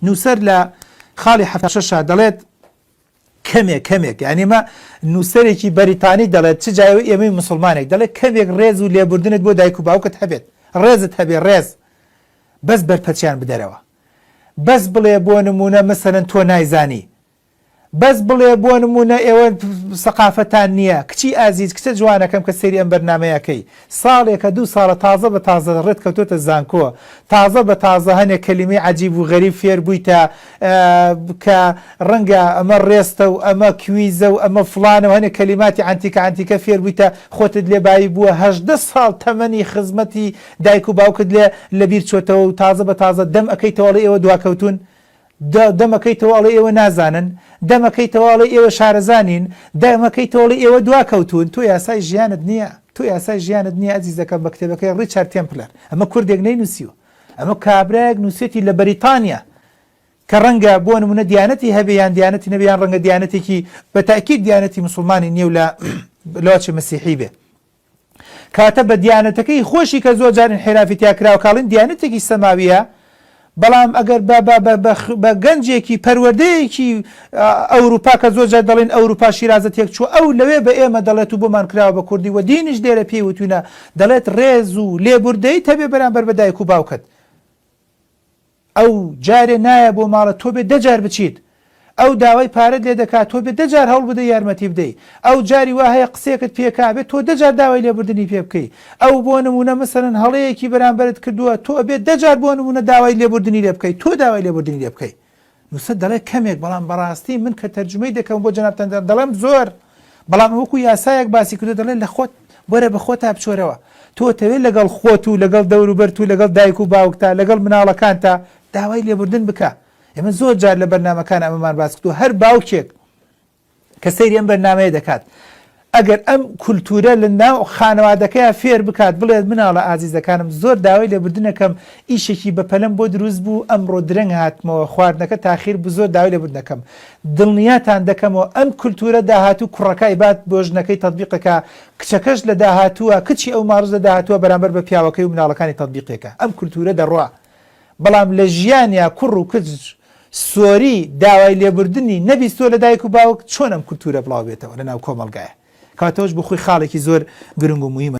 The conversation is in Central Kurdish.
نووسەر لە خاڵی حەفشە دەڵێت کەمێک یعنی مە نووسەرێکی بەریتانی دەڵێت چ جایەوە ئێمەی مسلمانێک دەڵێت کەمێک ڕێز و لێبوردنت بۆ دایک و باوکت هەبێت ڕێزت هەبێ ڕێز بەس بەرپەرچیان بدەرەوە بەس بڵێ بۆ نمونە مەسەرەن تۆ نایزانی بەس بڵێ بۆ نمونە ئێوە سەقافەتان نییە کچی ئازیز کچە جوانەکەم کە سەری ئەم بەرنامەیەکەی ساڵێکە 2 ساڵە تازە بە تازە ڕێت کەوتۆتە زانکۆ تازە بە تازە هەنێک کەلیمەی عەجیب و غەریب فێر بوویتە کە ڕەنگە ئەمە ڕێستە و ئەمە کویزە و ئەمە فڵانە و هەنێک کەلیماتی عەنتیکە فێر بوویتە خۆتت لێبایی بووە 18 ساڵ تەمەنی خزمەتی دایک و باوکت لەبیر چۆتەوە و تازە بە تازە دەم ئەەکەیتەوەڵی ئێوە دواکەوتون دەمەکەیتەوەڵی ئێوە نازانن دەمەکەیتەوەڵی ئێوە شارەزانین دەمەکەیتەوەڵی ئێوە دواکەوتون تۆ یاسای ژیانت نییە تۆ یاسای ژیانت نییە ئەزیزەکەم بە کتێبەکەی ڕیچارد تێمپلەر ئەمە کوردێک نەینووسیوە ئەمە کابراەک نووسێتی لە بەریتانیا کە ڕەنگە بۆ نمونە دیانەتی هەبێ یان دیانەتی نەبیان ڕەنگە دیانەتێکی بەتاکید دیانەتی مسلمانی نییە و لەواچی مەسیحی بێ کاتە بە دیانەتەکەی خۆشی کە زۆر جار انحرافی تیاکراوە کاڵین دیانەتێکی سەماویە بەڵام ئەگەر بە گەنجێکی پەروەردەیەکی ئەوروپا کە زۆرجار دەڵێن ئەوروپا شیرازە تێک چوە ئەو لەوێ بە ئێمە دەڵێت و بۆمان کراوە بە کوردی و دینیش لێرە پێی وتوینە دەڵێت ڕێز و لێبوردەی هەبێ بەرامبەر بە دایک و باوکت ئەو جارێ نایە بۆ ماڵە تۆ بێ 10 جار بچیت ئەو داوای پارەت لێ دەکات تۆ بێ 10 جار هەوڵ بدە یارمەتی بدەیت ئەو جاری وا هەیە قسێکت پێکابێت تۆ 10 جار داوای لێبوردنی پێ بکەیت ئەو بۆ نمونە مەسەرەن هەڵەیەکی بەرامبەرت کردووە تۆ ئەبێ 10 جار بۆ نمونە داوای لێبوردنی لێ بکەیت تۆ داوای لێبوردنی لێ بکەیت نووسەر دەڵێ کەمێک بەڵام بەڕاستی من کە تەرجمەی دەکەم بۆ جەنابتان دەڵێم زۆر بەڵام وەکو یاسایەک باسی کردو دەڵێن لە خۆت وەرە بە خۆت تا بچۆرەوە تۆ تەوێت لەگەڵ خۆت و لەگەڵ دەوروبەرت و لەگەڵ دایک و باوکتا لەگەڵ مناڵەکانتا داوای لێبوردن بکە ئێمە زۆر جار لە بەرنامەکان ئەمەمان باس کردو هەر باوکێک کە سەیری ئەم بەرنامەیە دەکات ئەگەر ئەم کولتورە لە ناو خانەوادەکەیە فێر بکات بڵێت مناڵە ئازیزەکانم زۆر داوای لێبوردنەکەم ئیشێکی بەپەلەم بۆ دروست بوو ئەمڕۆ درەنگ هاتمەوە خواردنەکە تاخیر بوو زۆر داوای لێبوردنەکەم دڵنیاتان دەکەمەوە ئەم کولتورە داهاتوو کوڕەکەی بات بۆ ژنەکەی تەطبیقەکە کچەکەش لە داهاتووە کچی ئەو ماڕز لە داهاتووە بەرامبەر بە پیاوەکەی و مناڵەکانی تەطبیقێکە ئەم کولتورە دەڕوا بەڵام لە ژیانیا کوڕ و کچ سۆری داوای لێبوردنی نەبیستۆ لە دایک و باوک چۆن ئەم کولتورە بڵاو بێتەوە لە ناو کۆمەڵگایە کاتەوەش بۆ خۆی خاڵێکی زۆر گرنگ و مهمە